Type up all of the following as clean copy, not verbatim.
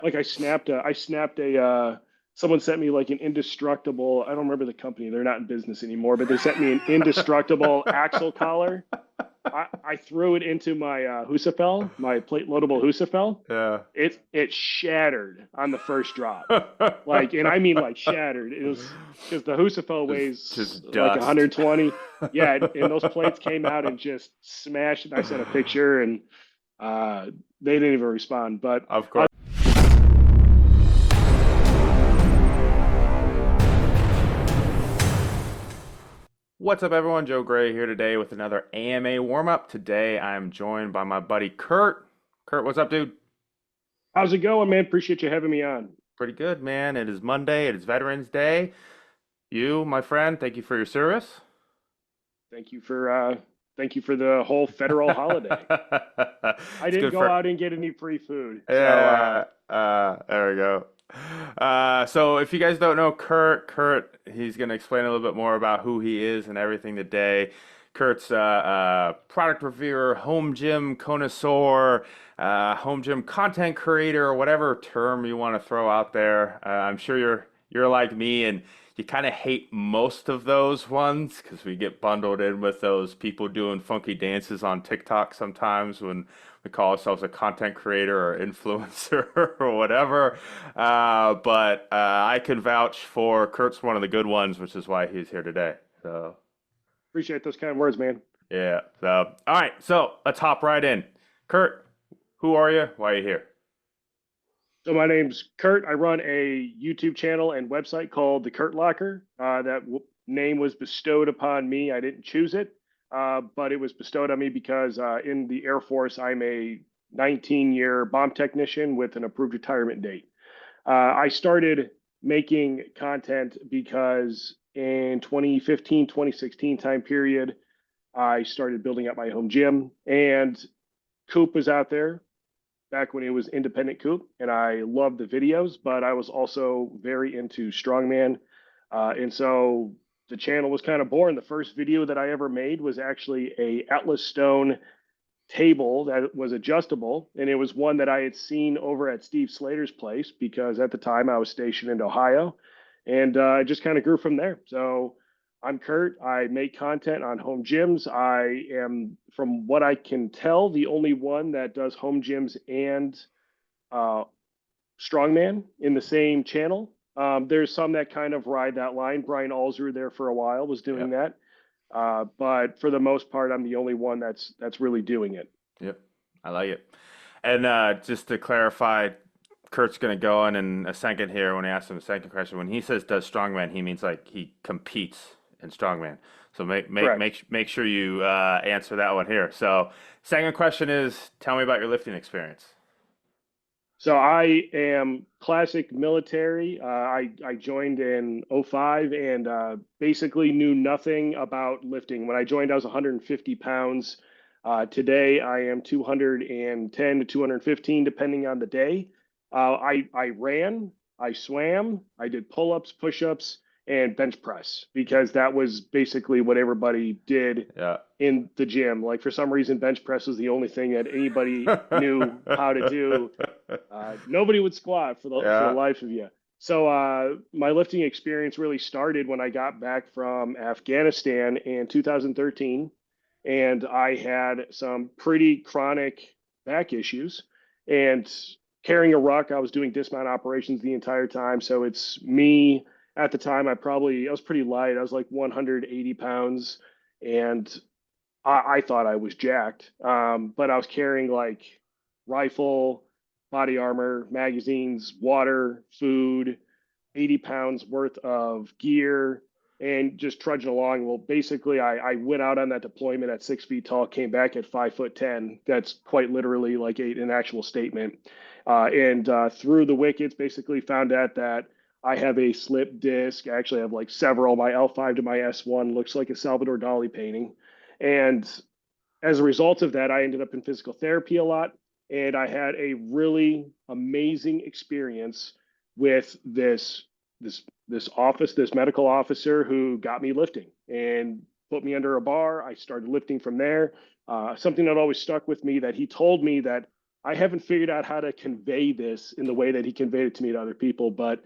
Like someone sent me like an indestructible, I don't remember the company, they're not in business anymore, but they sent me an indestructible axle collar. I threw it into my Husafell, my plate loadable Husafell. Yeah. It shattered on the first drop. Like, and I mean like shattered. It was because the Husafell weighs Just like dust. 120. Yeah, and those plates came out and just smashed it. I sent a picture and uh, they didn't even respond. But Of course. What's up, everyone? Joe Gray here today with another AMA warm up. Today I'm joined by my buddy Kurt. Kurt, what's up, dude? how's it going, man? Appreciate you having me on. Pretty good, man. It is Monday. It is Veterans Day. You, my friend, thank you for your service. Thank you for uh, thank you for the whole federal holiday. I It's didn't good go for. out and get any free food, so Yeah, there we go. So if you guys don't know Kurt, he's gonna explain a little bit more about who he is and everything today. Kurt's product reviewer, home gym connoisseur, home gym content creator, or whatever term you want to throw out there. I'm sure you're like me and you kind of hate most of those ones because we get bundled in with those people doing funky dances on TikTok sometimes when we call ourselves a content creator or influencer or whatever. But I can vouch for Kurt's one of the good ones, which is why he's here today. So appreciate those kind words, man. yeah. So all right. So let's hop right in. Kurt, who are you? Why are you here? So my name's Kurt. I run a YouTube channel and website called the Kurtlocker. Name was bestowed upon me. I didn't choose it, but it was bestowed on me because in the Air Force, I'm a 19-year bomb technician with an approved retirement date. I started making content because in 2015, 2016 time period, I started building up my home gym, and Coop was out there back when it was independent Coop, and I loved the videos, but I was also very into Strongman. And so the channel was kind of born. The first video that I ever made was actually a Atlas Stone table that was adjustable, and it was one that I had seen over at Steve Slater's place because at the time I was stationed in Ohio, and it just kind of grew from there. So I'm Kurt. I make content on home gyms. I am, from what I can tell, the only one that does home gyms and uh, strongman in the same channel. There's some that kind of ride that line. Brian Alzer there for a while was doing Yep. that, but for the most part, I'm the only one that's really doing it. Yep. I like it. And just to clarify, Kurt's gonna go in a second here when I ask him the second question. When he says does strongman, he means like he competes in strongman. So Correct. make sure you answer that one here. So second question is, tell me about your lifting experience. So I am classic military. I joined in '05 and basically knew nothing about lifting. When I joined, I was 150 pounds. Today, I am 210 to 215, depending on the day. I ran, I swam, I did pull-ups, push-ups, and bench press because that was basically what everybody did Yeah. in the gym. Like for some reason, bench press was the only thing that anybody knew how to do. Nobody would squat for the Yeah. life of you. So my lifting experience really started when I got back from Afghanistan in 2013, and I had some pretty chronic back issues. And carrying a ruck, I was doing dismount operations the entire time. So it's me at the time. I was pretty light. I was like 180 pounds, and I thought I was jacked. But I was carrying like rifle, body armor, magazines, water, food, 80 pounds worth of gear, and just trudging along. Well, basically, I went out on that deployment at 6 feet tall, came back at 5'10". That's quite literally like an actual statement. And through the wickets, basically found out that I have a slip disc. I actually have like several. My L5 to my S1 looks like a Salvador Dali painting. And as a result of that, I ended up in physical therapy a lot. And I had a really amazing experience with this medical officer who got me lifting and put me under a bar. I started lifting from there. Something that always stuck with me that he told me that I haven't figured out how to convey this in the way that he conveyed it to me to other people, but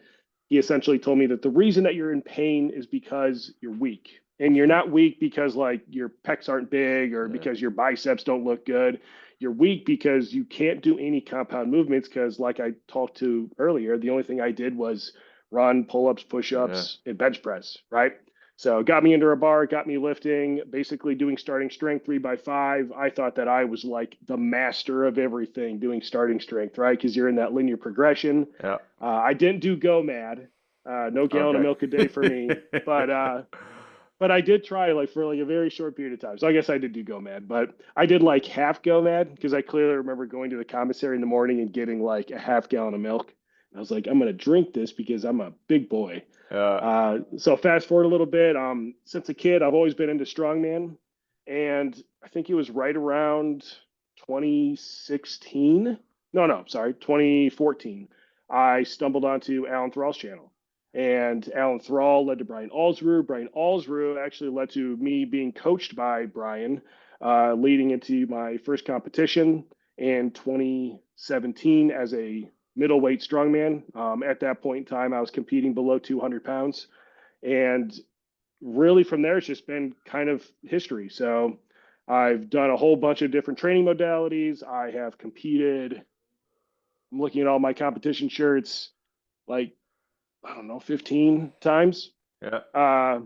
he essentially told me that the reason that you're in pain is because you're weak. And you're not weak because like your pecs aren't big or Yeah. because your biceps don't look good. You're weak because you can't do any compound movements because like I talked to earlier, the only thing I did was run, pull-ups, Yeah. push-ups, and bench press, right? So it got me into a bar, got me lifting, basically doing starting strength 3x5. I thought that I was like the master of everything doing starting strength, right? Because you're in that linear progression. Yeah. I didn't do go mad, no gallon of Okay. milk a day for me, but I did try like for like a very short period of time. So I guess I did do go mad, but I did like half go mad because I clearly remember going to the commissary in the morning and getting like a half gallon of milk. And I was like, I'm gonna drink this because I'm a big boy. Uh, So fast forward a little bit. Since a kid, I've always been into strongman, and I think it was right around 2016. No, no, sorry, 2014. I stumbled onto Alan Thrall's channel, and Alan Thrall led to Brian Alsruhe. Brian Alsruhe actually led to me being coached by Brian, leading into my first competition in 2017 as a middleweight strongman. At that point in time, I was competing below 200 pounds. And really from there, it's just been kind of history. So I've done a whole bunch of different training modalities. I have competed. I'm looking at all my competition shirts, like, I don't know, 15 times. yeah. Uh,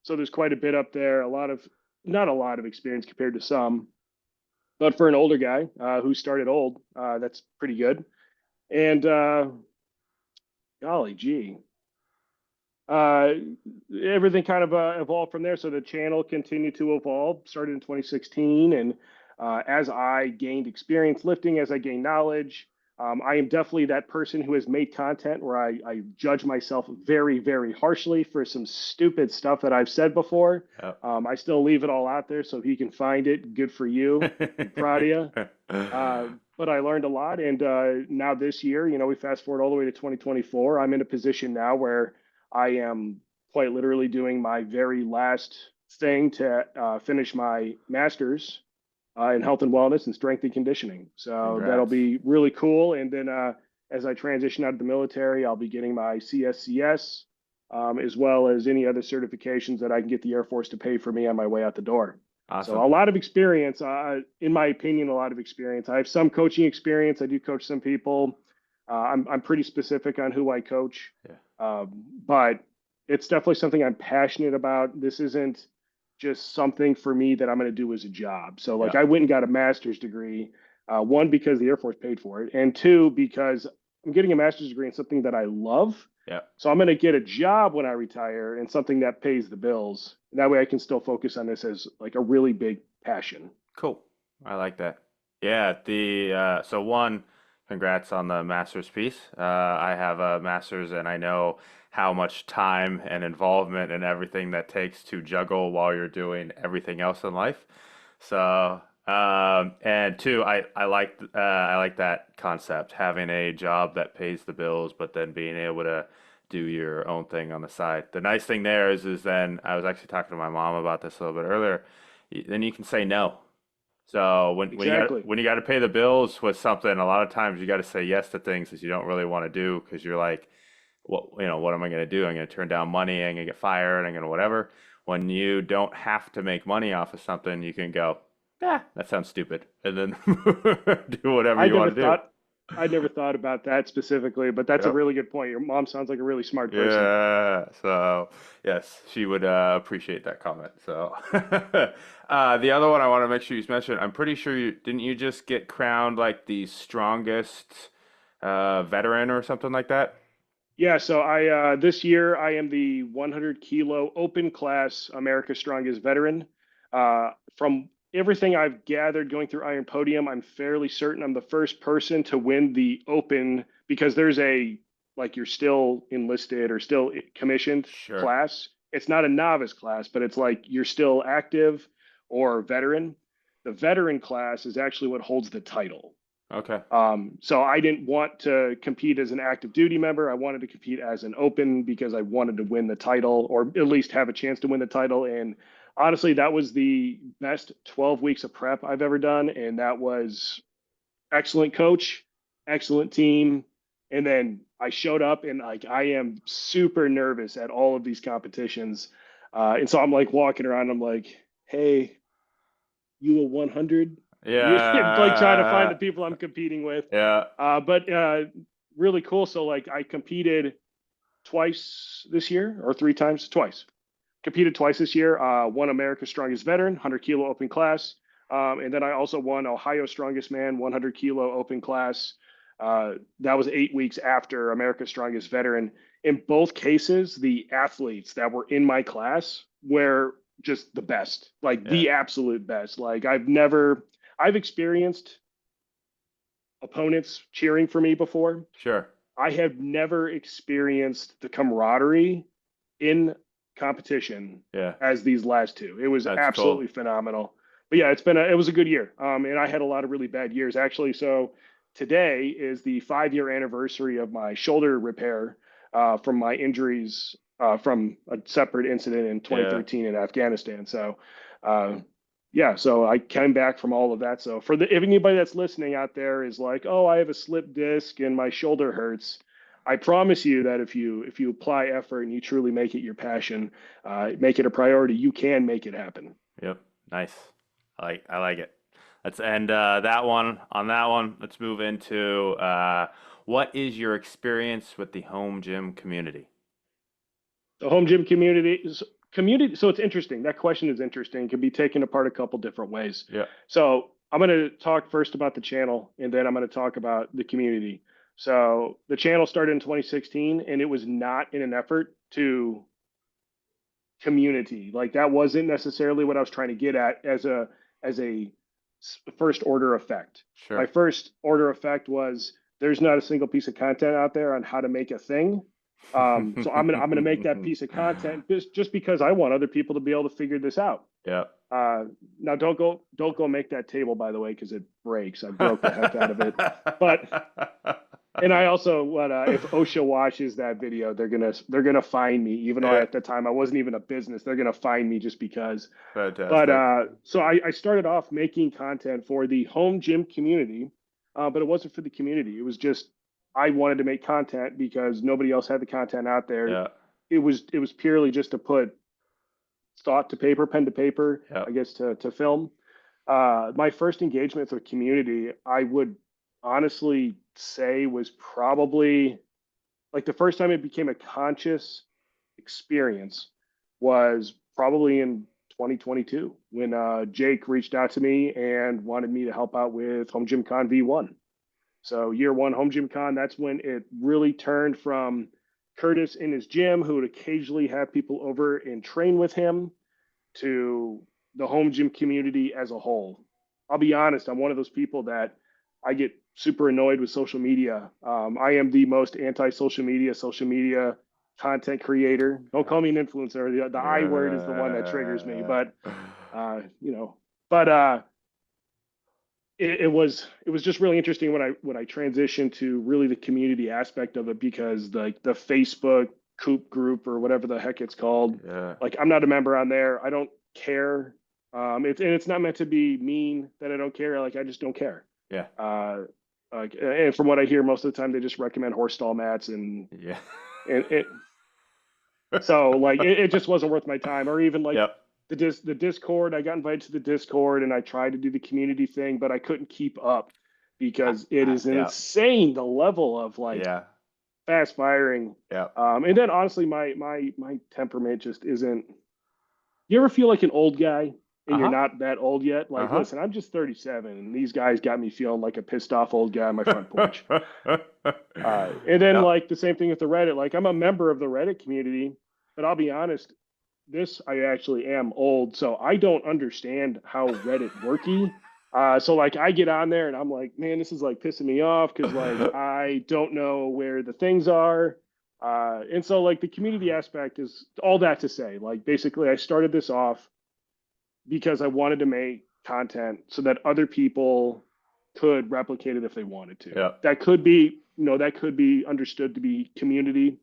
so there's quite a bit up there, not a lot of experience compared to some, but for an older guy who started old, that's pretty good. And golly gee, uh, everything kind of evolved from there. So the channel continued to evolve, started in 2016. And as I gained experience lifting, as I gained knowledge, I am definitely that person who has made content where I judge myself very, very harshly for some stupid stuff that I've said before. Yeah. I still leave it all out there so he can find it. Good for you. I'm proud of you. But I learned a lot. And now this year, we fast forward all the way to 2024. I'm in a position now where I am quite literally doing my very last thing to finish my master's in health and wellness and strength and conditioning. So that'll Congrats. be really cool. And then as I transition out of the military, I'll be getting my CSCS as well as any other certifications that I can get the Air Force to pay for me on my way out the door. So Awesome. a lot of experience, in my opinion, a lot of experience. I have some coaching experience. I do coach some people. I'm pretty specific on who I coach, Yeah. but it's definitely something I'm passionate about. This isn't just something for me that I'm going to do as a job. So like Yeah. I went and got a master's degree, one because the Air Force paid for it, and two because I'm getting a master's degree in something that I love. Yeah. So I'm going to get a job when I retire and something that pays the bills. And that way I can still focus on this as like a really big passion. Cool. I like that. Yeah, the so one, congrats on the master's piece. I have a master's and I know how much time and involvement and everything that takes to juggle while you're doing everything else in life. So, and two, I like that concept, having a job that pays the bills, but then being able to do your own thing on the side. The nice thing there is then I was actually talking to my mom about this a little bit earlier. Then you can say no. So Exactly. when you got to pay the bills with something, a lot of times you got to say yes to things that you don't really want to do because you're like, what am I going to do? I'm going to turn down money. I'm going to get fired. I'm going to whatever. When you don't have to make money off of something, you can go, yeah, that sounds stupid, and then do whatever I you never want to do. thought I never thought about that specifically, but that's a Yep. really good point. Your mom sounds like a really smart person. Yeah. So yes, she would appreciate that comment. So the other one I want to make sure you mentioned, I'm pretty sure you just get crowned like the strongest veteran or something like that? Yeah, so I this year I am the 100 kilo open class America's Strongest Veteran. From everything I've gathered going through Iron Podium, I'm fairly certain I'm the first person to win the open because there's a like you're still enlisted or still commissioned Sure. class. It's not a novice class, but it's like you're still active or veteran. The veteran class is actually what holds the title. Okay. So I didn't want to compete as an active duty member. I wanted to compete as an open because I wanted to win the title or at least have a chance to win the title. And honestly, that was the best 12 weeks of prep I've ever done. And that was excellent coach, excellent team. And then I showed up and like I am super nervous at all of these competitions. And so I'm like walking around, I'm like, hey, you a 100? You like trying to find the Yeah. people I'm competing with. Yeah. But really cool. So like I competed twice this year or three times, twice. Competed twice this year. Won America's Strongest Veteran, 100 kilo open class. And then I also won Ohio Strongest Man, 100 kilo open class. That was 8 weeks after America's Strongest Veteran. In both cases, the athletes that were in my class were just the best, like Yeah. the absolute best. Like I've experienced opponents cheering for me before. Sure. I have never experienced the camaraderie in competition Yeah. as these last two. It was That's absolutely cool. phenomenal. But yeah, it was a good year. And I had a lot of really bad years actually. So today is the 5 year anniversary of my shoulder repair from my injuries from a separate incident in Yeah. 2013 in Afghanistan. So uh, yeah, so I came back from all of that. So for the if anybody that's listening out there is like, oh, I have a slip disc and my shoulder hurts, I promise you that if you apply effort and you truly make it your passion, make it a priority, you can make it happen. Yep. Nice. I like it. Let's end that one. Let's move into what is your experience with the home gym community? The home gym community. So it's interesting. That question is interesting. It can be taken apart a couple different ways. Yeah. So I'm going to talk first about the channel, and then I'm going to talk about the community. So the channel started in 2016, and it was not in an effort to community. Like that wasn't necessarily what I was trying to get at as a first order effect. My Sure. first order effect was there's not a single piece of content out there on how to make a thing. So I'm gonna make that piece of content just because I want other people to be able to figure this out. Yeah. Now don't go make that table by the way because it breaks. I broke the heck out of it. But and I also what if OSHA watches that video, they're gonna find me, even though Yeah. at the time I wasn't even a business. They're gonna find me just because. But Fantastic. so I started off making content for the home gym community, but it wasn't for the community. It was just I wanted to make content because nobody else had the content out there. Yeah. It was purely just to put thought to paper, pen to paper, Yeah. I guess to film. My first engagement with the community, I would honestly say was probably like the first time it became a conscious experience was probably in 2022 when Jake reached out to me and wanted me to help out with Home Gym Con V1. So year one Home Gym Con, that's when it really turned from Curtis in his gym, who would occasionally have people over and train with him, to the home gym community as a whole. I'll be honest, I'm one of those people that I get super annoyed with social media. I am the most anti social media content creator. Don't call me an influencer. The I word is the one that triggers me, but you know, but it was just really interesting when I transitioned to really the community aspect of it because the Facebook Coop group or whatever the heck it's called, Yeah. like I'm not a member on there. I don't care. And it's not meant to be mean that I don't care. Like I just don't care. Yeah. Uh, and from what I hear, most of the time they just recommend horse stall mats Yeah. and it so like it just wasn't worth my time. Or even like Yep. the Discord. I got invited to the Discord and I tried to do the community thing, but I couldn't keep up because it is Yeah. insane the level of like Yeah. fast firing. Yeah. And then honestly, my temperament just isn't. You ever feel like an old guy and you're Uh-huh. not that old yet? Like, Uh-huh. listen, I'm just 37, and these guys got me feeling like a pissed off old guy on my front porch. And then Yep. like the same thing with the Reddit. Like I'm a member of the Reddit community, but I'll be honest, this I actually am old, so I don't understand how Reddit worky. So like I get on there and I'm like, man, this is like pissing me off because like I don't know where the things are. And so like the community aspect is all that to say, like basically I started this off because I wanted to make content so that other people could replicate it if they wanted to. Yep. That could be understood to be community.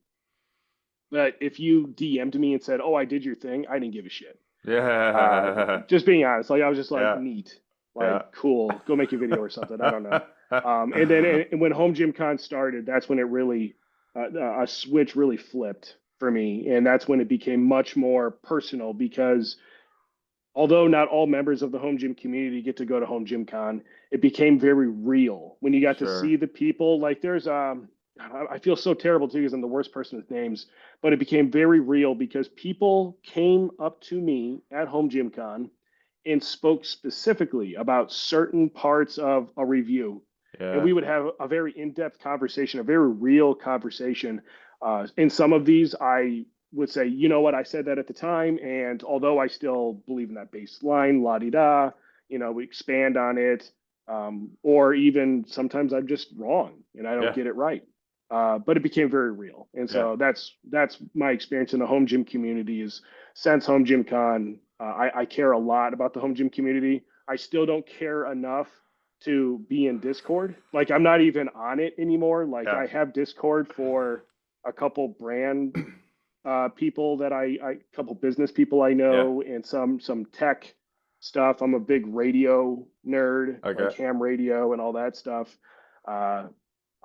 But if you DM'd me and said, "Oh, I did your thing," I didn't give a shit. Uh, Yeah. just being honest, like I was just like Yeah. neat, Yeah. like cool, go make a video or something. I don't know. And then when Home Gym Con started, that's when it really a switch really flipped for me, and that's when it became much more personal because although not all members of the home gym community get to go to Home Gym Con, it became very real when you got to Sure. see the people. Like there's I feel so terrible too because I'm the worst person with names, but it became very real because people came up to me at Home Gym Con and spoke specifically about certain parts of a review. And Yeah. we would have a very in-depth conversation, a very real conversation. In some of these, I would say, you know what, I said that at the time, and although I still believe in that baseline, la di da, we expand on it, or even sometimes I'm just wrong and I don't Yeah. get it right. But it became very real, and Yeah. so that's my experience in the home gym community. Is since Home Gym Con, I care a lot about the home gym community. I still don't care enough to be in Discord. Like I'm not even on it anymore. Like Yeah. I have Discord for a couple brand people that I couple business people I Yeah. know and some tech stuff. I'm a big radio nerd, like Okay. ham radio and all that stuff. Uh,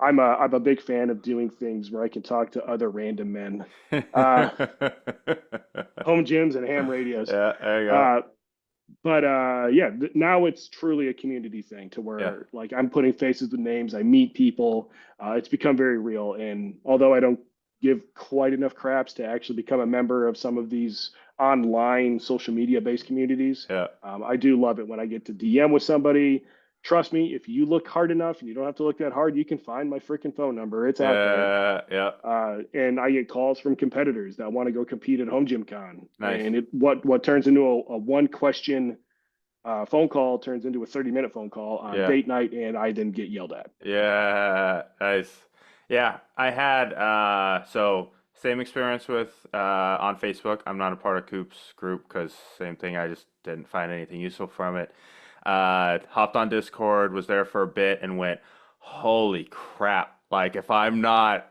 I'm a big fan of doing things where I can talk to other random men. Uh, Home gyms and ham radios. Yeah, there you go. Uh, but yeah, now it's truly a community thing to Yeah. where like I'm putting faces with names. I meet people. It's become very real. And although I don't give quite enough craps to actually become a member of some of these online social media based communities, Yeah. I do love it when I get to DM with somebody. Trust me, if you look hard enough and you don't have to look that hard, you can find my freaking phone number. It's out there. Yeah. Yeah. And I get calls from competitors that want to go compete at Home Gym Con, Nice. and what turns into a one question phone call turns into a 30-minute phone call on Yeah. date night, and I then get yelled at. Yeah, nice. Yeah, I had so same experience with on Facebook. I'm not a part of Coop's group because same thing. I just didn't find anything useful from it. Hopped on Discord, was there for a bit, and went, holy crap! Like if I'm not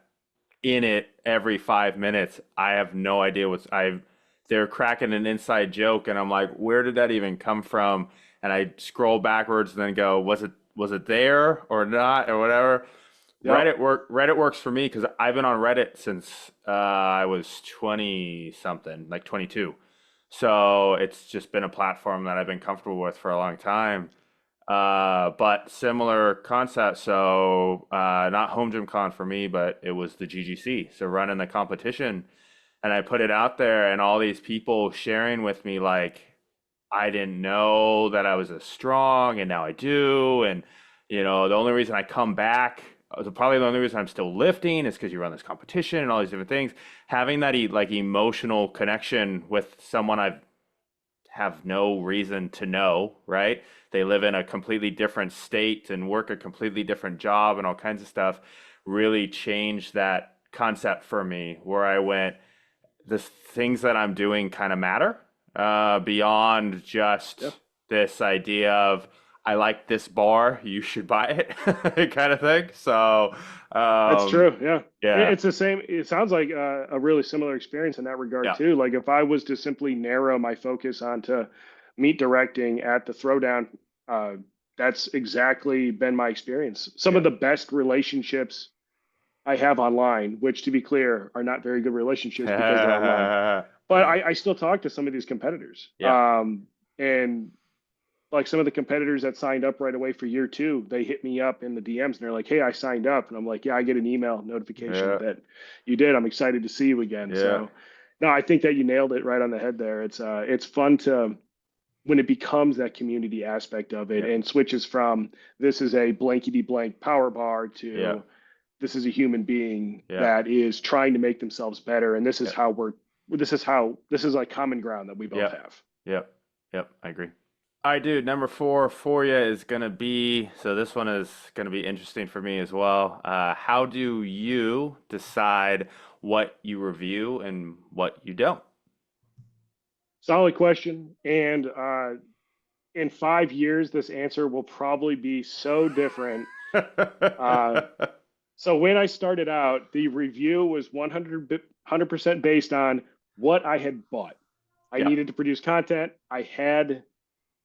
in it every 5 minutes, I have no idea what's I've. They're cracking an inside joke, and I'm like, where did that even come from? And I scroll backwards and then go, was it there or not or whatever. Yep. Reddit works for me because I've been on Reddit since I was 20 something, like 22. So it's just been a platform that I've been comfortable with for a long time. But similar concept. So not Home Gym Con for me, but it was the GGC. So running the competition, and I put it out there, and all these people sharing with me like, I didn't know that I was as strong, and now I do. And the only reason I come back, probably the only reason I'm still lifting, is because you run this competition and all these different things. Having that like emotional connection with someone I have no reason to know, right? They live in a completely different state and work a completely different job and all kinds of stuff. Really changed that concept for me, where I went, the things that I'm doing kind of matter beyond Yeah. just this idea of I like this bar, you should buy it kind of thing. So, That's um, true. Yeah. yeah, It's the same. It sounds like a really similar experience in that regard yeah, too. Like if I was to simply narrow my focus onto meet directing at the throwdown, uh, that's exactly been my experience. Some yeah, of the best relationships I have online, which to be clear are not very good relationships because they're online, but I still talk to some of these competitors. yeah, And like some of the competitors that signed up right away for year two, they hit me up in the DMs and they're like, "Hey, I signed up," and I'm like, "Yeah, I get an email notification yeah, that you did. I'm excited to see you again." yeah, So, no, I think that you nailed it right on the head there. It's fun to when it becomes that community aspect of it yeah, and switches from this is a blankety blank power bar yeah, to this is a human being yeah, that is trying to make themselves better, and yeah, this is like common ground that we both yeah, have. yeah, yeah, I agree. All right, dude. Number four for you is gonna be, so this one is gonna be interesting for me as well. How do you decide what you review and what you don't? Solid question. And in 5 years, this answer will probably be so different. Uh, so when I started out, the review was 100% based on what I had bought. I Yeah. needed to produce content. I had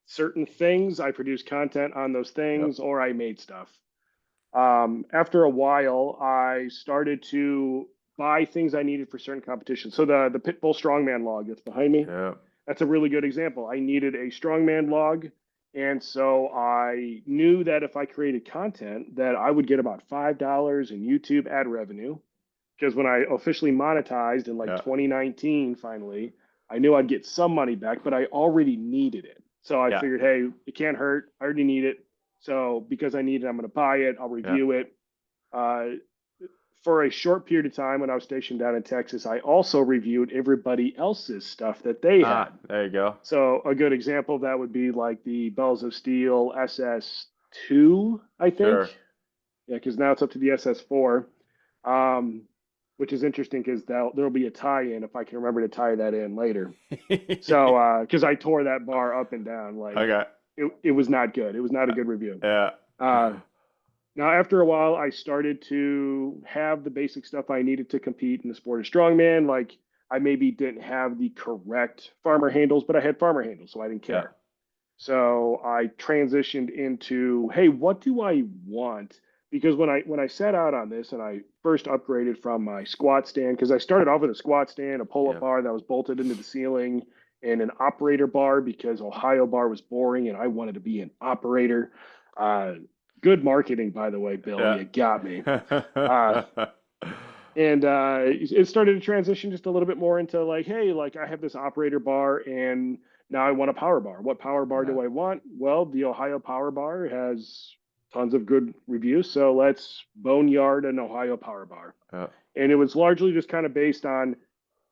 certain things. I produced content on those Yep. things, or I made stuff. After a while, I started to buy things I needed for certain competitions. So the Pitbull Strongman log that's behind me, Yeah. that's a really good example. I needed a Strongman log, and so I knew that if I created content, that I would get about $5 in YouTube ad revenue. Because when I officially monetized in like Yeah. 2019, finally, I knew I'd get some money back, but I already needed it. So I Yeah. figured, hey, it can't hurt. I already need it. So because I need it, I'm going to buy it. I'll Yeah. review it. Uh, for a short period of time when I was stationed down in Texas, I also reviewed everybody else's stuff that they Ah, had. there you go. So a good example of that would be like the Bells of Steel SS2, I think. Sure. Yeah, because now it's up to the SS4, um, which is interesting because there'll be a tie-in if I can remember to tie that in later. So because I tore that bar up and down, like Okay. it was not good. It was not a good review. Yeah. Uh, Now, after a while, I started to have the basic stuff I needed to compete in the sport of strongman. Like I maybe didn't have the correct farmer handles, but I had farmer handles, so I didn't Yeah. care. So I transitioned into, hey, what do I want? Because when I set out on this and I first upgraded from my squat stand, because I started off with a squat stand, a pull-up Yeah. bar that was bolted into the ceiling, and an operator bar because Ohio bar was boring and I wanted to be an operator. Uh, Good marketing, by the way, Bill. Yeah. You got me. Uh, and it started to transition just a little bit more into like, hey, like I have this operator bar and now I want a power bar. What power bar Yeah. do I want? Well, the Ohio Power Bar has tons of good reviews, so let's boneyard an Ohio Power Bar. Yeah. And it was largely just kind of based on,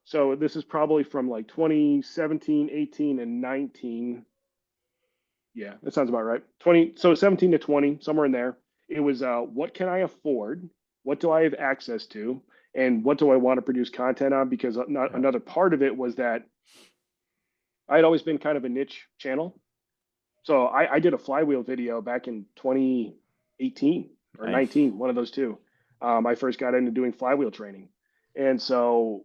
so this is probably from like 2017, 18, and 19. Yeah, that sounds about right. 20, so 17 to 20, somewhere in there. It was what can I afford? What do I have access to? And what do I want to produce content on? Because not, Yeah. another part of it was that I'd always been kind of a niche channel. So I did a flywheel video back in 2018 or Nice. 19, one of those two. I first got into doing flywheel training. And so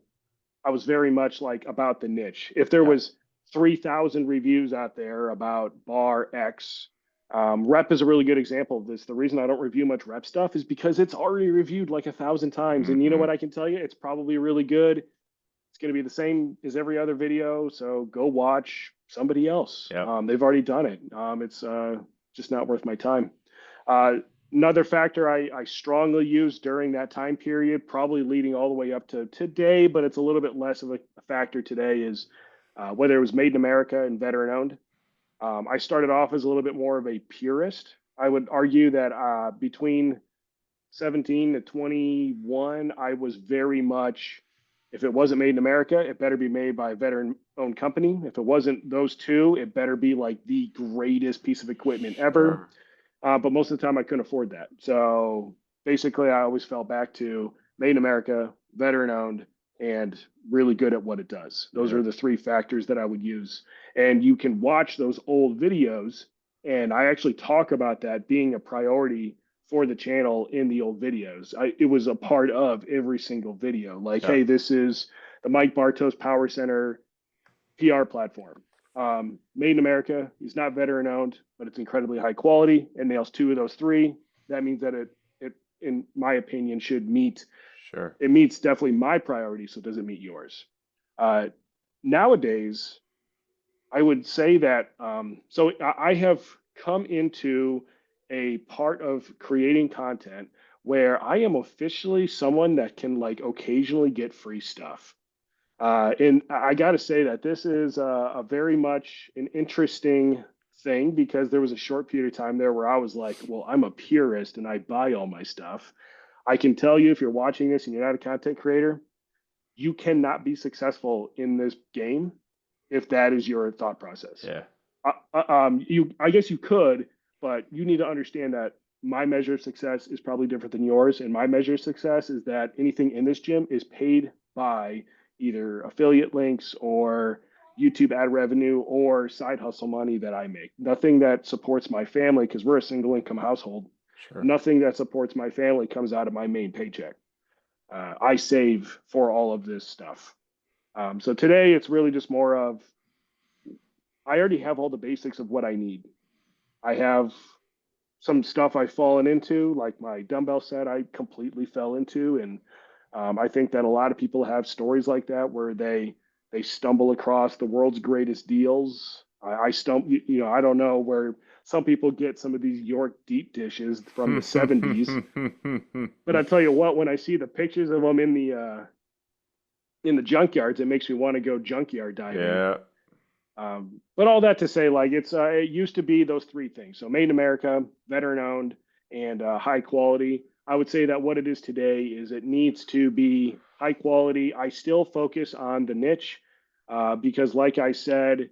I was very much like about the niche. If there Yeah. was 3,000 reviews out there about bar X, rep is a really good example of this. The reason I don't review much rep stuff is because it's already reviewed like 1,000 times. And you know Mm-hmm. what I can tell you? It's probably really good. It's going to be the same as every other video. So go watch somebody else. Yep. They've already done it. It's just not worth my time. Uh, Another factor I strongly used during that time period, probably leading all the way up to today, but it's a little bit less of a factor today, is whether it was made in America and veteran owned. I started off as a little bit more of a purist. I would argue that between 17 to 21, I was very much, if it wasn't made in America, it better be made by a veteran owned company. If it wasn't those two, it better be like the greatest piece of equipment ever. Sure. But most of the time, I couldn't afford that. So basically, I always fell back to made in America, veteran owned, and really good at what it does. Those Yeah. are the three factors that I would use. And you can watch those old videos. And I actually talk about that being a priority for the channel in the old videos. It was a part of every single video. Like, Yeah. hey, this is the Mike Bartos Power Center PR platform. Made in America. He's not veteran owned, but it's incredibly high quality and nails two of those three. That means that it in my opinion should meet, Sure. it meets definitely my priority, so it doesn't meet yours. Uh, Nowadays, I would say that so I have come into a part of creating content where I am officially someone that can like occasionally get free stuff. And I got to say that this is a very much an interesting thing because there was a short period of time there where I was like, well, I'm a purist and I buy all my stuff. I can tell you if you're watching this and you're not a content creator, you cannot be successful in this game if that is your thought process. Yeah. I guess you could, but you need to understand that my measure of success is probably different than yours, and my measure of success is that anything in this gym is paid by either affiliate links or YouTube ad revenue or side hustle money that I make. Nothing that supports my family because we're a single income household. Sure. Nothing that supports my family comes out of my main paycheck. I save for all of this stuff. So today it's really just more of I already have all the basics of what I need. I have some stuff I've fallen into, like my dumbbell set, I completely fell into, and I think that a lot of people have stories like that where they stumble across the world's greatest deals. I stumble, I don't know where some people get some of these York deep dishes from the 70s, but I tell you what, when I see the pictures of them in the junkyards, it makes me want to go junkyard diving. Yeah, But all that to say, like it used to be those three things. So made in America, veteran owned, and high quality. I would say that what it is today is it needs to be high quality. I still focus on the niche because, like I said,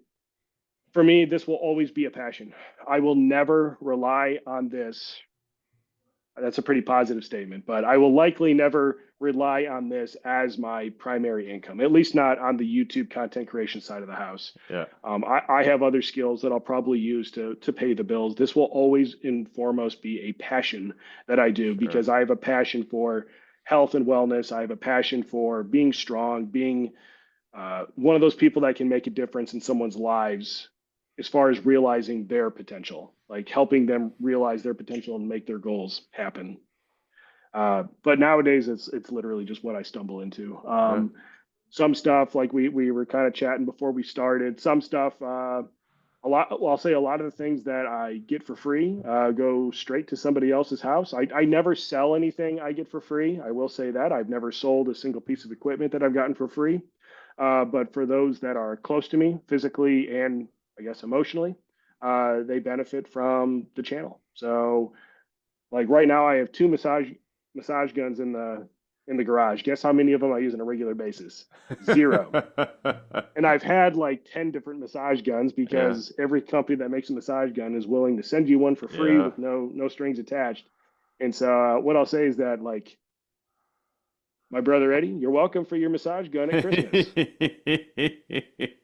for me, this will always be a passion. I will never rely on this. That's a pretty positive statement, but I will likely never rely on this as my primary income, at least not on the YouTube content creation side of the house. yeah, I have other skills that I'll probably use to pay the bills. This will always and foremost be a passion that I do sure. because I have a passion for health and wellness. I have a passion for being strong, being one of those people that can make a difference in someone's lives as far as realizing their potential, like helping them realize their potential and make their goals happen. But nowadays, it's literally just what I stumble into. Yeah. Some stuff like we were kind of chatting before we started. Some stuff, a lot. Well, I'll say a lot of the things that I get for free go straight to somebody else's house. I never sell anything I get for free. I will say that I've never sold a single piece of equipment that I've gotten for free. But for those that are close to me physically and I guess emotionally, they benefit from the channel. So like right now, I have two massage guns in the garage. Guess how many of them I use on a regular basis? Zero. And I've had like 10 different massage guns Yeah, because every company that makes a massage gun is willing to send you one for free yeah. with no strings attached. And so what I'll say is that like my brother Eddie, you're welcome for your massage gun at Christmas.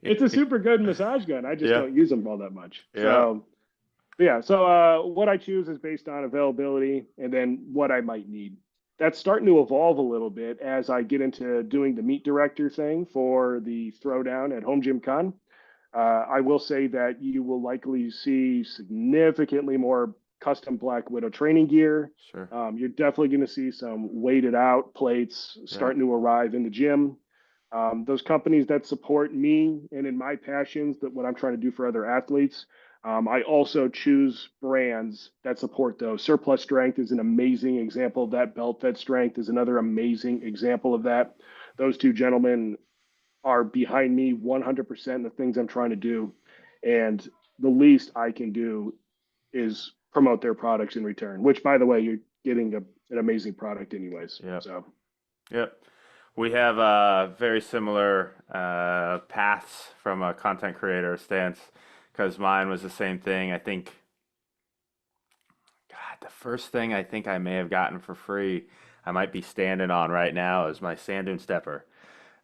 It's a super good massage gun. I just Yeah, don't use them all that much. yeah, So yeah, so what I choose is based on availability and then what I might need. That's starting to evolve a little bit as I get into doing the meet director thing for the throwdown at Home Gym Con. I will say that you will likely see significantly more custom Black Widow training gear. sure. You're definitely going to see some weighted out plates Yeah, starting to arrive in the gym. Those companies that support me and in my passions, that what I'm trying to do for other athletes, I also choose brands that support those. Surplus Strength is an amazing example of that. Belt Fed Strength is another amazing example of that. Those two gentlemen are behind me 100% in the things I'm trying to do. And the least I can do is promote their products in return, which, by the way, you're getting an amazing product, anyways. yeah, So, yeah. We have very similar paths from a content creator stance because mine was the same thing. I think, God, the first thing I think I may have gotten for free, I might be standing on right now, is my sand dune stepper.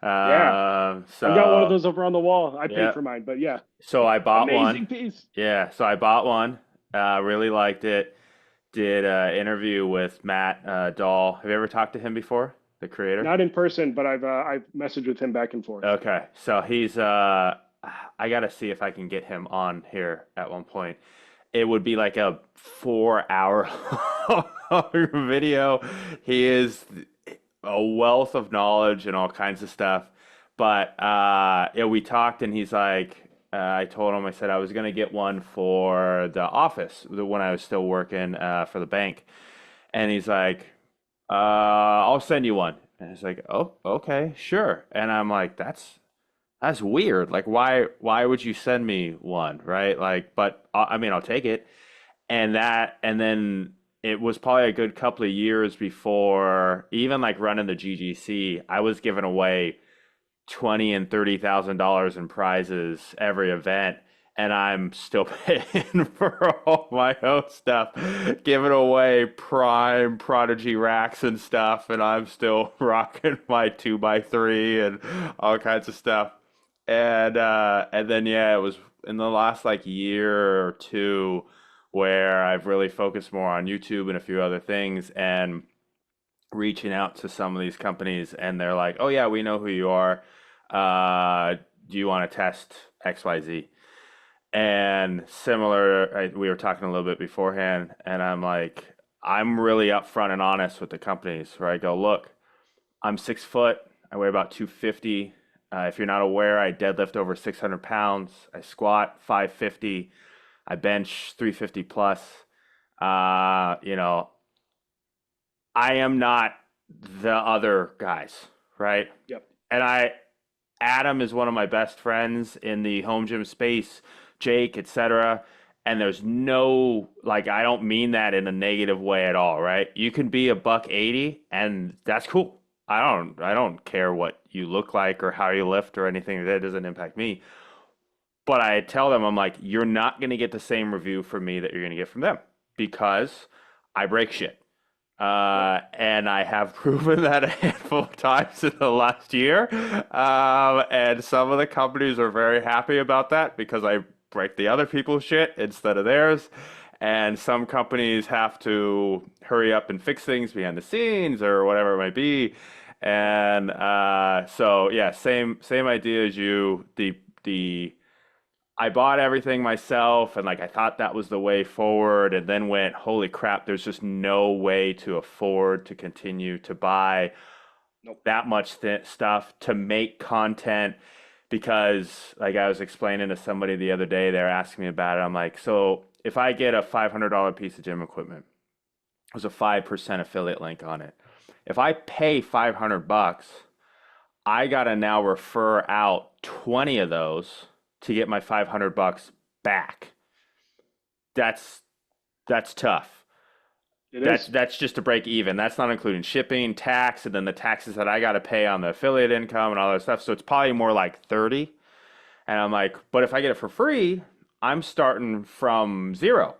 yeah, I've got one of So those over on the wall. I paid yeah, for mine, but yeah, so I bought one. amazing piece. Yeah, so I bought one. Really liked it. Did an interview with Matt Dahl. Have you ever talked to him before? The creator? Not in person, but I've messaged with him back and forth. Okay, so he's I gotta see if I can get him on here at one point. It would be like a 4 hour video. He is a wealth of knowledge and all kinds of stuff. But yeah, we talked and he's like, I told him, I said I was gonna get one for the office when I was still working for the bank. And he's like, I'll send you one. And it's like, oh, okay, sure. And I'm like, that's weird. Like, why would you send me one, right? Like, but I mean, I'll take it. And then it was probably a good couple of years before even like running the GGC, I was giving away 20 and $30,000 in prizes every event, and I'm still paying for all my own stuff, giving away prime prodigy racks and stuff, and I'm still rocking my 2x3 and all kinds of stuff. And then yeah, it was in the last like year or two where I've really focused more on YouTube and a few other things and reaching out to some of these companies and they're like, "Oh yeah, we know who you are. Uh, do you want to test XYZ?" And similar, we were talking a little bit beforehand, and I'm like, I'm really upfront and honest with the companies where I go, look, I'm 6 foot, I weigh about 250. If you're not aware, I deadlift over 600 pounds, I squat 550, I bench 350 plus. You know, I am not the other guys, right? Yep. And Adam is one of my best friends in the home gym space, Jake, etc. And there's no, like, I don't mean that in a negative way at all, right? You can be a buck 80 and that's cool. I don't care what you look like or how you lift or anything. That doesn't impact me. But I tell them, I'm like, you're not going to get the same review from me that you're going to get from them because I break shit. Yep. And I have proven that a handful of times in the last year. And some of the companies are very happy about that because I break the other people's shit instead of theirs. And some companies have to hurry up and fix things behind the scenes or whatever it might be. And so yeah, same idea as you. The I bought everything myself and like I thought that was the way forward and then went, holy crap, there's just no way to afford to continue to buy Nope. that much stuff to make content because like I was explaining to somebody the other day, they're asking me about it. I'm like, so if I get a $500 piece of gym equipment, there's a 5% affiliate link on it. If I pay 500 bucks, I gotta now refer out 20 of those to get my 500 bucks back. That's that's tough. It That's is. that's just to break even. That's not including shipping, tax, and then the taxes that I gotta pay on the affiliate income and all that stuff. So it's probably more like 30. And I'm like, but if I get it for free, I'm starting from zero.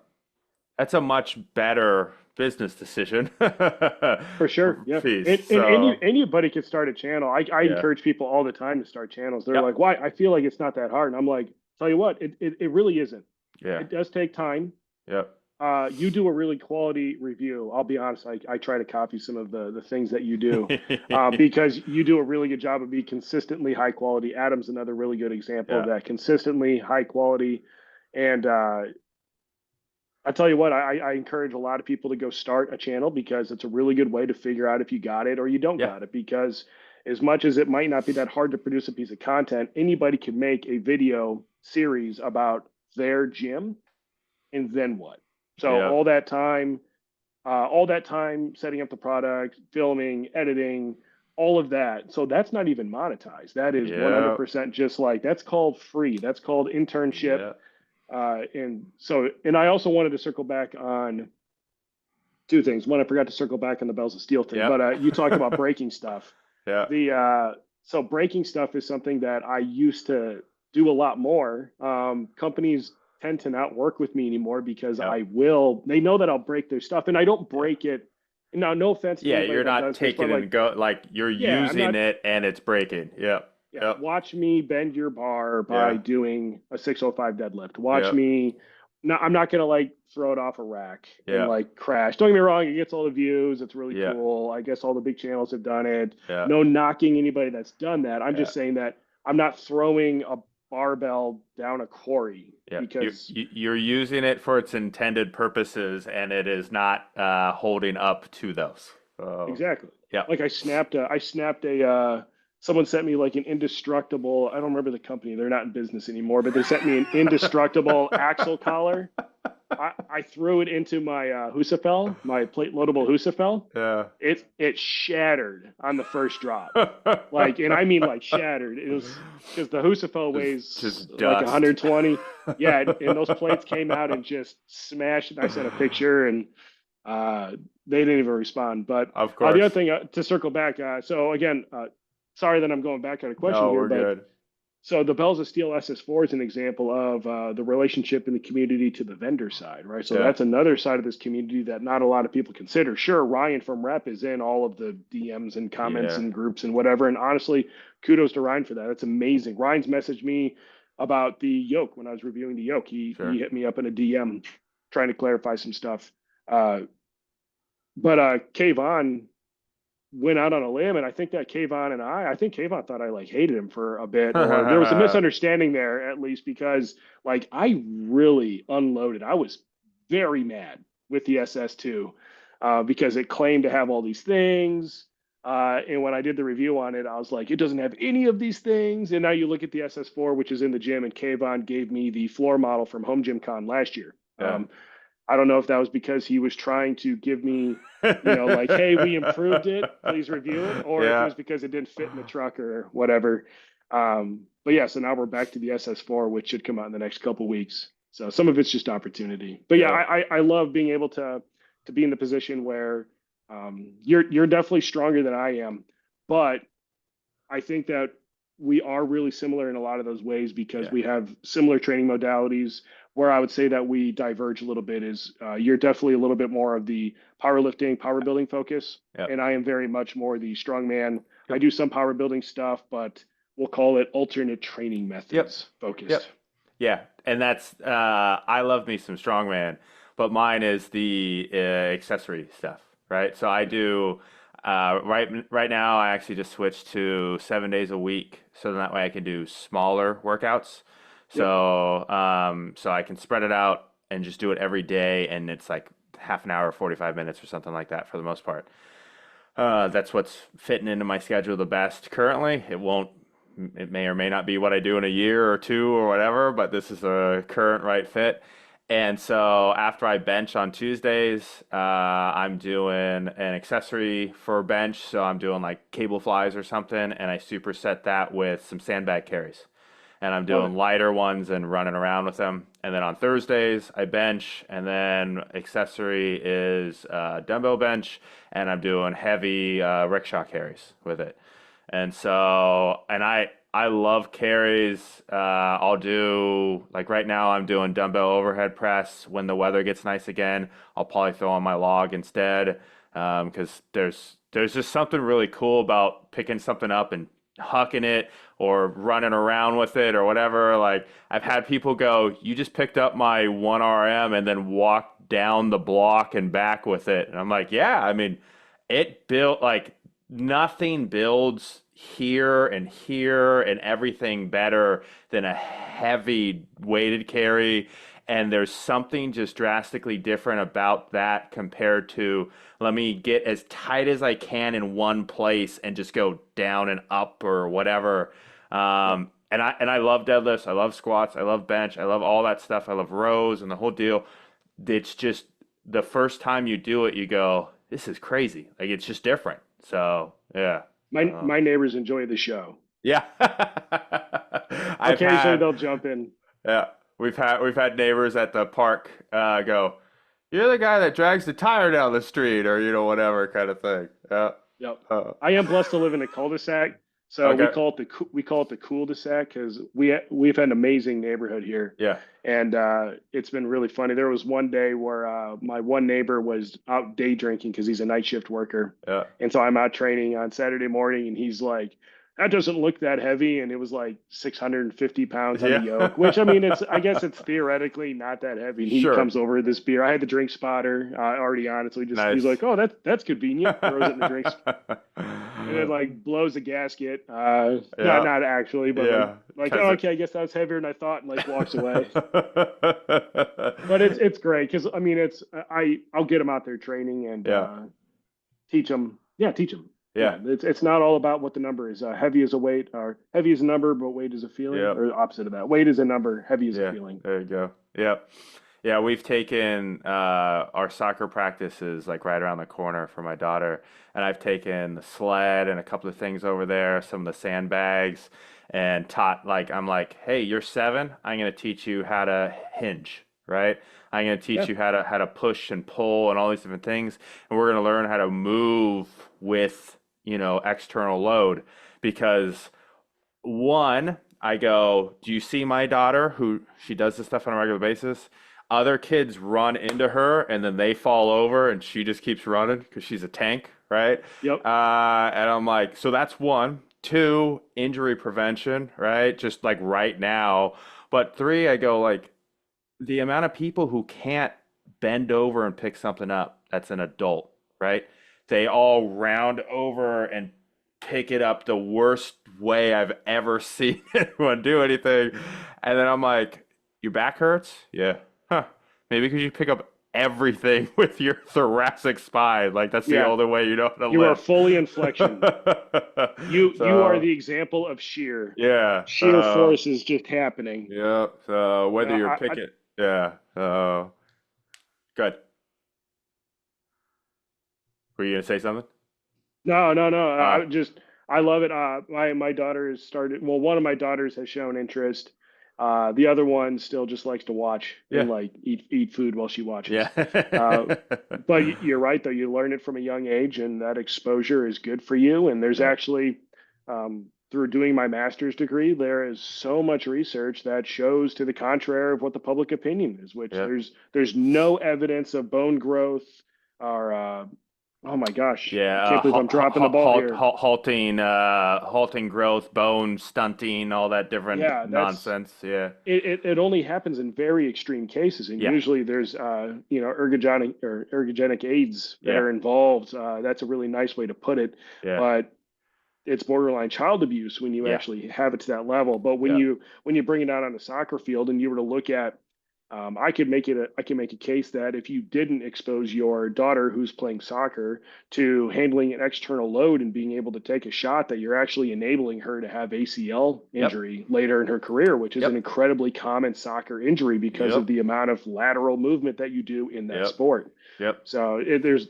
That's a much better business decision. For sure. Yeah. Fees. And So anybody can start a channel. I yeah. encourage people all the time to start channels. They're Yep. like, why? I feel like it's not that hard. And I'm like, tell you what, it really isn't. Yeah. It does take time. Yep. You do a really quality review. I'll be honest, I try to copy some of the things that you do because you do a really good job of being consistently high quality. Adam's another really good example of Yeah. that, consistently high quality. And I tell you what, I encourage a lot of people to go start a channel because it's a really good way to figure out if you got it or you don't Yeah. got it. Because as much as it might not be that hard to produce a piece of content, anybody can make a video series about their gym and then what? So Yeah. all that time setting up the product, filming, editing, all of that. So that's not even monetized. That is Yeah. 100% just like that's called free. That's called internship. Yeah. And I also wanted to circle back on two things. One, I forgot to circle back on the bells of steel thing, Yep. but you talked about breaking stuff. Yeah. So breaking stuff is something that I used to do a lot more. Companies tend to not work with me anymore because Yep. they know that I'll break their stuff and I don't Yeah. break it. Now, no offense to Yeah, anybody you're that not does this, but taking like, and go like you're yeah, I'm using not, it and it's breaking. Yep. yeah, Yep. watch me bend your bar by Yeah. doing a 605 deadlift. Watch Yep. me. No, I'm not gonna like throw it off a rack and Yeah. like crash. Don't get me wrong, it gets all the views. It's really Yeah. cool. I guess all the big channels have done it. Yeah. No knocking anybody that's done that. I'm Yeah. just saying that I'm not throwing a barbell down a quarry Yeah. because You're using it for its intended purposes and it is not holding up to those. So exactly. yeah. Like I snapped someone sent me like an indestructible, I don't remember the company, they're not in business anymore, but they sent me an indestructible axle collar. I threw it into my Husafell, my plate loadable Husafell. Yeah. It shattered on the first drop. Like, and I mean like shattered. It was because the Husafell weighs Just like dust. 120. Yeah, and those plates came out and just smashed it. I sent a picture and uh, they didn't even respond. But Of the other course. thing to circle back, so again, sorry that I'm going back on a question No, here, we're but good. so the Bells of Steel SS4 is an example of the relationship in the community to the vendor side, right? So Yeah. that's another side of this community that not a lot of people consider. Sure, Ryan from Rep is in all of the DMs and comments Yeah. and groups and whatever. And honestly, kudos to Ryan for that. That's amazing. Ryan's messaged me about the yoke when I was reviewing the yoke. He Sure. hit me up in a DM trying to clarify some stuff. But Kayvon went out on a limb, and I think that I think Kayvon thought I like hated him for a bit, or there was a misunderstanding there at least because like I really unloaded. I was very mad with the SS2 because it claimed to have all these things. And when I did the review on it, I was like, it doesn't have any of these things. And now you look at the SS4, which is in the gym, and Kayvon gave me the floor model from Home Gym Con last year. Yeah. I don't know if that was because he was trying to give me, like, hey, we improved it, please review it, or if it Yeah. was because it didn't fit in the truck or whatever. But yeah, so now we're back to the SS4, which should come out in the next couple weeks. So some of it's just opportunity. But yeah, Yeah. I love being able to be in the position where you're definitely stronger than I am, but I think that we are really similar in a lot of those ways because Yeah. we have similar training modalities. Where I would say that we diverge a little bit is you're definitely a little bit more of the powerlifting, power building focus, Yep. and I am very much more the strongman. I Yep. do some power building stuff, but we'll call it alternate training Yep. methods focused. Yep. Yeah. And that's I love me some strongman, but mine is the accessory stuff, right? So I do right now I actually just switched to 7 days a week, so that way I can do smaller workouts. Yep. So I can spread it out and just do it every day, and it's like half an hour, 45 minutes or something like that for the most part. That's what's fitting into my schedule the best currently. It may or may not be what I do in a year or two or whatever, but this is the current right fit. And so after I bench on Tuesdays, I'm doing an accessory for bench. So I'm doing like cable flies or something, and I superset that with some sandbag carries. And I'm Love doing it. lighter ones and running around with them. And then on Thursdays, I bench, and then accessory is dumbbell bench, and I'm doing heavy rickshaw carries with it. And so, and I love carries. I'll do like right now I'm doing dumbbell overhead press. When the weather gets nice again, I'll probably throw on my log instead. Because there's just something really cool about picking something up and hucking it or running around with it or whatever. Like I've had people go, "You just picked up my 1RM and then walked down the block and back with it." And I'm like, "Yeah, I mean, it built like nothing builds here and everything better than a heavy weighted carry. And there's something just drastically different about that compared to let me get as tight as I can in one place and just go down and up or whatever. Yep. And I love deadlifts, I love squats, I love bench, I love all that stuff, I love rows and the whole deal. It's just the first time you do it, you go, this is crazy. Like it's just different. So yeah. My neighbors enjoy the show. Yeah. I've Occasionally had they'll jump in. yeah, we've had neighbors at the park go, "You're the guy that drags the tire down the street," or whatever kind of thing. Yeah. Yep. Uh, I am blessed to live in a cul-de-sac, so okay. we call it the cul-de-sac because we've had an amazing neighborhood here, Yeah. and it's been really funny. There was one day where my one neighbor was out day drinking because he's a night shift worker, Yeah. and so I'm out training on Saturday morning, and he's like, "That doesn't look that heavy," and it was like 650 pounds on the Yeah. yoke, which I mean, I guess it's theoretically not that heavy. And he Sure. comes over with this beer. I had the drink spotter already on it, so he's Nice. like, "Oh, that's convenient." Throws it in the drinks and then like blows a gasket. Not Yeah. not actually, but Yeah. oh, Because it. okay, I guess that was heavier than I thought, and like walks away. But it's great because I mean I'll get them out there training and Yeah. teach them. Yeah, teach them. Yeah. Yeah, it's not all about what the number is. Heavy is a weight, or heavy is a number, but weight is a feeling, Yeah. or opposite of that. Weight is a number, heavy is a Yeah, feeling. there you go. Yep. Yeah, we've taken our soccer practices like right around the corner for my daughter, and I've taken the sled and a couple of things over there, some of the sandbags, and taught like I'm like, hey, you're 7. I'm gonna teach you how to hinge, right? I'm gonna teach Yeah, you how to push and pull and all these different things, and we're gonna learn how to move with external load because one, I go, do you see my daughter who she does this stuff on a regular basis? Other kids run into her and then they fall over and she just keeps running because she's a tank, right? yep, And I'm like, so that's one. Two, injury prevention, right? Just like right now. But three, I go like the amount of people who can't bend over and pick something up that's an adult, right? they all round over and pick it up the worst way I've ever seen anyone do anything. And then I'm like, your back hurts? Yeah. Huh. Maybe because you pick up everything with your thoracic spine. Like that's the Yeah, only way you know how to you are lift. fully in flexion. You are So the example of shear. yeah. Sheer force is just happening. Yeah. So whether you're I picking, yeah. Good. Were you gonna say something? No, no, no. Uh, I love it. My daughter has started. Well, one of my daughters has shown interest. The other one still just likes to watch yeah. and like eat food while she Yeah. watches. Uh, but you're right though. You learn it from a young age, and that exposure is good for you. And there's Yeah. actually, through doing my master's degree, there is so much research that shows to the contrary of what the public opinion is. Which Yeah. there's no evidence of bone growth or oh my gosh, I Yeah, can't believe I'm dropping the ball here. halting growth, bone stunting, all that different Yeah, that's nonsense. Yeah, it only happens in very extreme cases, and yeah, usually there's ergogenic aids that yeah, are involved. That's a really nice way to put it, yeah, but it's borderline child abuse when you yeah, actually have it to that level. But yeah. when you bring it out on a soccer field and you were to look at, I can make a case that if you didn't expose your daughter who's playing soccer to handling an external load and being able to take a shot, that you're actually enabling her to have ACL Yep, injury later in her career, which is an yep, incredibly common soccer injury because of yep, the amount of lateral movement that you do in that yep, sport. yep. So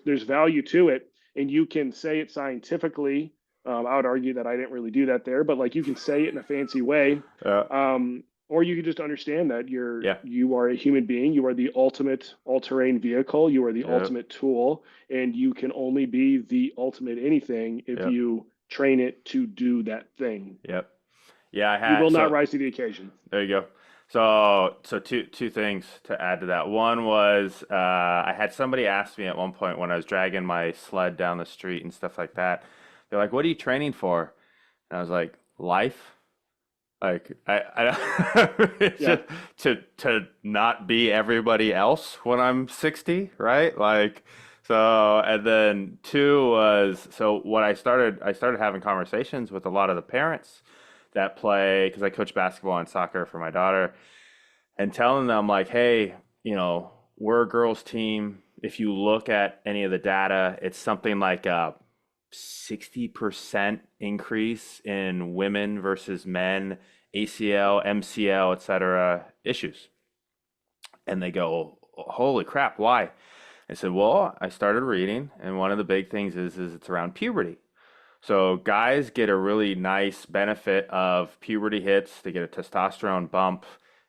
there's value to it, and you can say it scientifically. I would argue that I didn't really do that there, but like you can say it in a fancy way, Uh, or you can just understand that yeah, you are a human being. You are the ultimate all-terrain vehicle. You are the yep, ultimate tool, and you can only be the ultimate anything if yep, you train it to do that thing. yep. Yeah, I You will had not so rise to the occasion. there you go. So two things to add to that. One was I had somebody ask me at one point when I was dragging my sled down the street and stuff like that. They're like, "What are you training for?" And I was like, "Life." Like it's Yeah, just to not be everybody else when I'm 60, right? Like so and then two was so what I started having conversations with a lot of the parents that play because I coach basketball and soccer for my daughter and telling them like, hey, we're a girls team. If you look at any of the data, it's something like a 60% increase in women versus men, ACL, MCL, etc. issues. And they go, holy crap, why? I said, well, I started reading, and one of the big things is it's around puberty. So guys get a really nice benefit of puberty hits. They get a testosterone bump.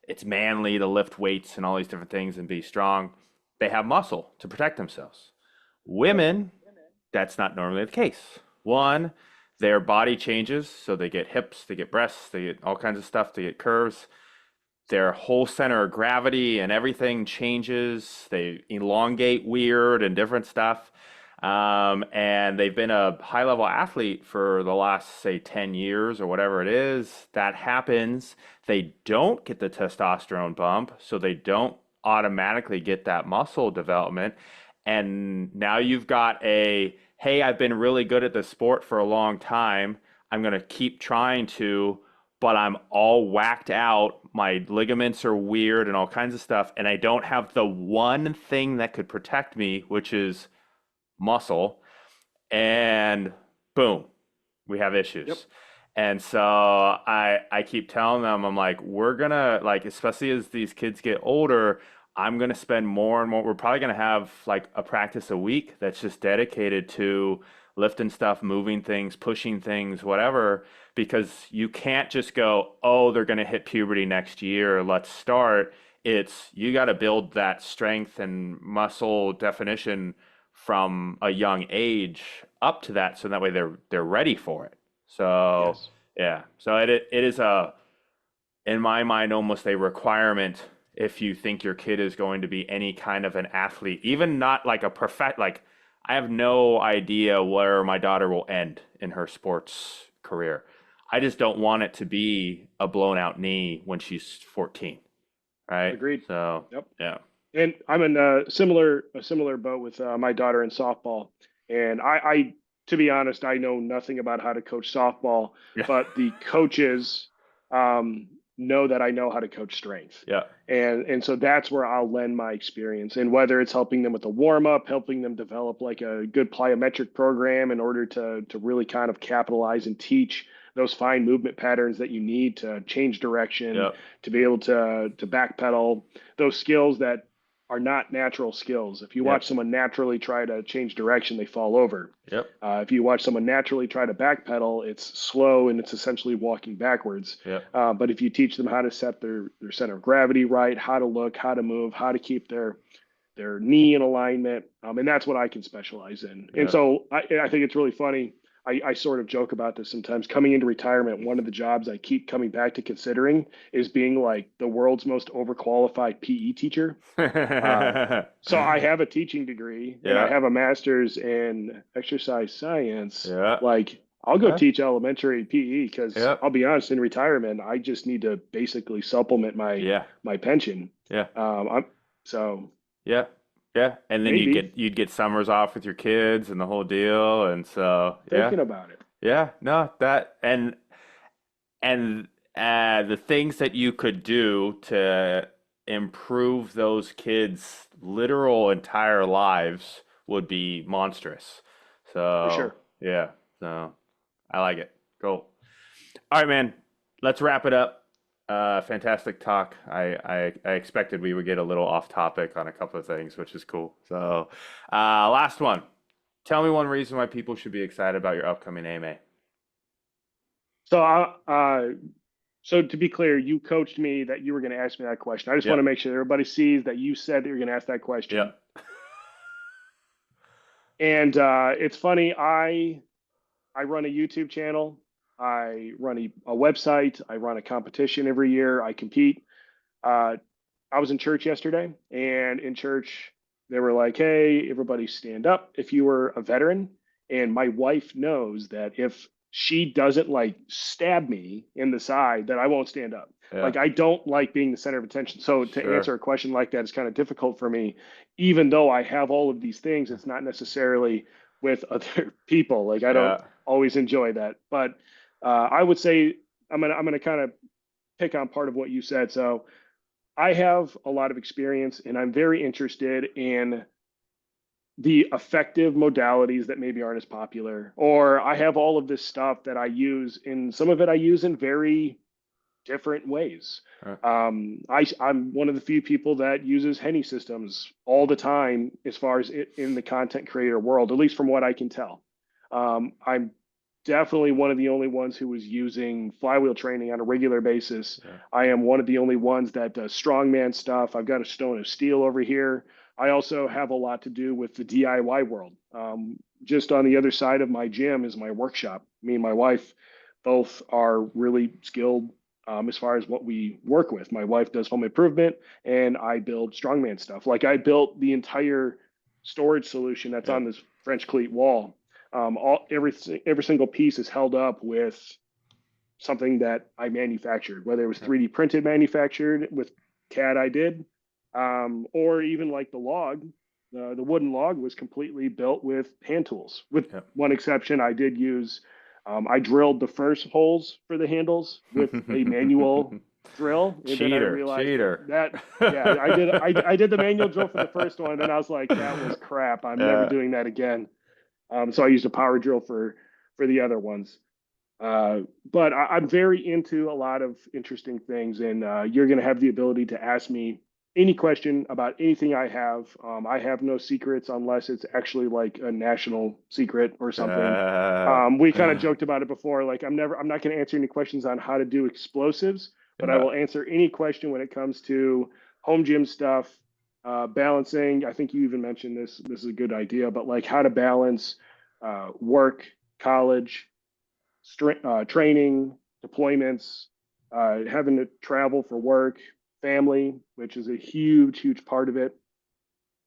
It's manly to lift weights and all these different things and be strong. They have muscle to protect themselves. yep, Women, that's not normally the case. One, their body changes, so they get hips, they get breasts, they get all kinds of stuff, they get curves. Their whole center of gravity and everything changes. They elongate weird and different stuff. And they've been a high level athlete for the last, say, 10 years or whatever it is. That happens. They don't get the testosterone bump, so they don't automatically get that muscle development. And now you've got hey, I've been really good at this sport for a long time. I'm going to keep trying to, but I'm all whacked out. My ligaments are weird and all kinds of stuff. And I don't have the one thing that could protect me, which is muscle. And boom, we have yep, issues. And so I keep telling them, I'm like, we're gonna like, especially as these kids get older, I'm gonna spend more and more. We're probably gonna have like a practice a week that's just dedicated to lifting stuff, moving things, pushing things, whatever, because you can't just go, oh, they're gonna hit puberty next year, let's start. It's you got to build that strength and muscle definition from a young age up to that, so that way they're ready for it. So yes, yeah, so it is a in my mind almost a requirement if you think your kid is going to be any kind of an athlete, even not like a perfect like I have no idea where my daughter will end in her sports career. I just don't want it to be a blown out knee when she's 14, right? agreed. So Yep. yeah, And I'm in a similar boat with my daughter in softball. And to be honest, I know nothing about how to coach softball, Yeah. but the coaches um, know that I know how to coach strength. Yeah. And so that's where I'll lend my experience. And whether it's helping them with the warm up, helping them develop like a good plyometric program in order to really kind of capitalize and teach those fine movement patterns that you need to change direction, Yeah. to be able to backpedal, those skills that are not natural skills. If you Yeah. watch someone naturally try to change direction, they fall over. Yep. If you watch someone naturally try to backpedal, it's slow and it's essentially walking backwards. Yep. But if you teach them how to set their center of gravity right, how to look, how to move, how to keep their knee in alignment, and that's what I can specialize in. And Yep. so I think it's really funny. I sort of joke about this sometimes. Coming into retirement, one of the jobs I keep coming back to considering is being like the world's most overqualified PE teacher. Uh, so I have a teaching degree and I Yeah. have a master's in exercise science. Yeah. Like I'll go Yeah. teach elementary PE because Yep. I'll be honest, in retirement, I just need to basically supplement Yeah. my pension. Yeah. I'm so Yeah. Yeah. And then maybe you'd get summers off with your kids and the whole deal. And so, yeah. thinking about it. Yeah. No, that and the things that you could do to improve those kids' literal entire lives would be monstrous. For So, sure. yeah. So, I like it. Cool. All right, man. Let's wrap it up. Fantastic talk. I expected we would get a little off topic on a couple of things, which is cool. So, last one. Tell me one reason why people should be excited about your upcoming AMA. So, so to be clear, you coached me that you were going to ask me that question. I just want to Yep. make sure everybody sees that you said that you're going to ask that question. Yep. And it's funny, I run a YouTube channel, I run a website, I run a competition every year, I compete. Uh, I was in church yesterday, and in church, they were like, hey, everybody stand up if you were a veteran. And my wife knows that if she doesn't like stab me in the side, that I won't stand up. Yeah. Like, I don't like being the center of attention. So, to answer Sure. a question like that is kind of difficult for me. Even though I have all of these things, it's not necessarily with other people. Like, I don't Yeah. always enjoy that. But I would say I'm gonna kind of pick on part of what you said. So, I have a lot of experience and I'm very interested in the effective modalities that maybe aren't as popular. Or I have all of this stuff that I use, and some of it I use in very different ways. Uh, I'm one of the few people that uses Henny systems all the time as far as in the content creator world, at least from what I can tell. I'm definitely one of the only ones who was using flywheel training on a regular basis. yeah. I am one of the only ones that does strongman stuff. I've got a stone of steel over here. I also have a lot to do with the DIY world. Just on the other side of my gym is my workshop. Me and my wife both are really skilled as far as what we work with. My wife does home improvement, and I build strongman stuff. Like I built the entire storage solution that's Yeah. on this French cleat wall. Every single piece is held up with something that I manufactured, whether it was 3D printed manufactured with CAD I did, or even like the log. The wooden log was completely built with hand tools, with Yeah. one exception. I did use, I drilled the first holes for the handles with a manual drill, and then I Cheater. realized Cheater. that yeah, I did the manual drill for the first one, and then I was like, that was crap. I'm never Uh, doing that again. So I used a power drill for the other ones. But I'm very into a lot of interesting things, and you're going to have the ability to ask me any question about anything I have. I have no secrets unless it's actually like a national secret or something. uh, We kind of joked about it before. Like I'm not going to answer any questions on how to do explosives, but I yeah. will answer any question when it comes to home gym stuff, balancing. I think you even mentioned this. This is a good idea, but like how to balance work, college, training, deployments, having to travel for work, family, which is a huge, huge part of it.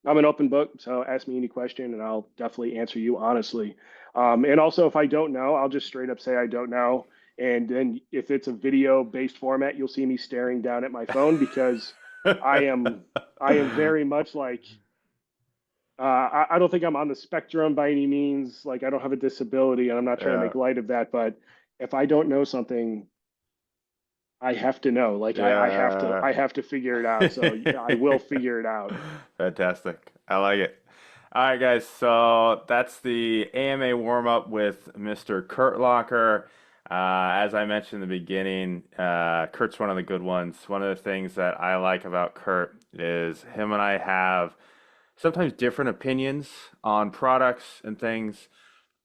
I'm an open book, so ask me any question and I'll definitely answer you honestly. And also, if I don't know, I'll just straight up say I don't know. And then if it's a video based format, you'll see me staring down at my phone because I am I am very much like I don't think I'm on the spectrum by any means. Like I don't have a disability, and I'm not trying to Yeah. make light of that. But if I don't know something, I have to know. Like Yeah. I have to figure it out. So I will figure it out. Fantastic. I like it. All right, guys. So that's the AMA warm up with Mr. Kurtlocker. As I mentioned in the beginning, Kurt's one of the good ones. One of the things that I like about Kurt is him and I have sometimes different opinions on products and things,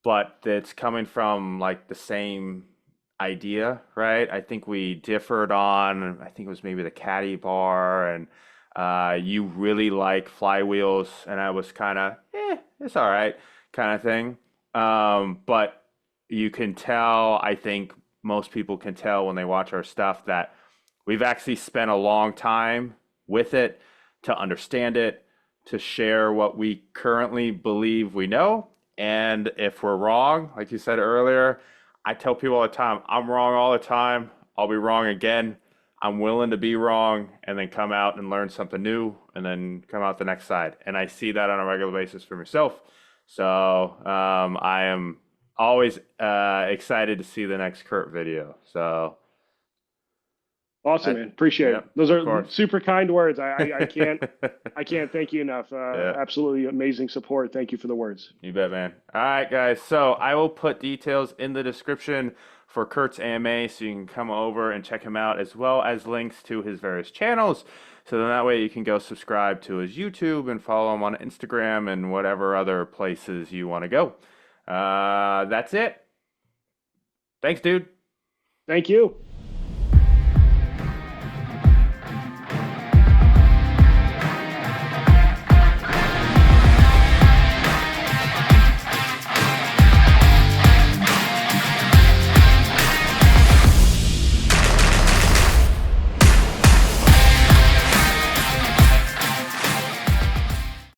but it's coming from like the same idea, right? I think we differed on, I think it was maybe the caddy bar, and you really like flywheels, and I was kind of, it's all right, kind of thing. But you can tell, I think most people can tell when they watch our stuff that we've actually spent a long time with it to understand it, to share what we currently believe we know. And if we're wrong, like you said earlier, I tell people all the time, I'm wrong all the time. I'll be wrong again. I'm willing to be wrong and then come out and learn something new and then come out the next side. And I see that on a regular basis for myself. So I am always excited to see the next Kurt video. So Awesome, I, man. Appreciate yeah, it. Those of are course. super kind words. I can't thank you enough. Yeah. Absolutely amazing support. Thank you for the words. You bet, man. All right, guys. So I will put details in the description for Kurt's AMA so you can come over and check him out, as well as links to his various channels. So then that way you can go subscribe to his YouTube and follow him on Instagram and whatever other places you want to go. That's it. Thanks, dude. Thank you.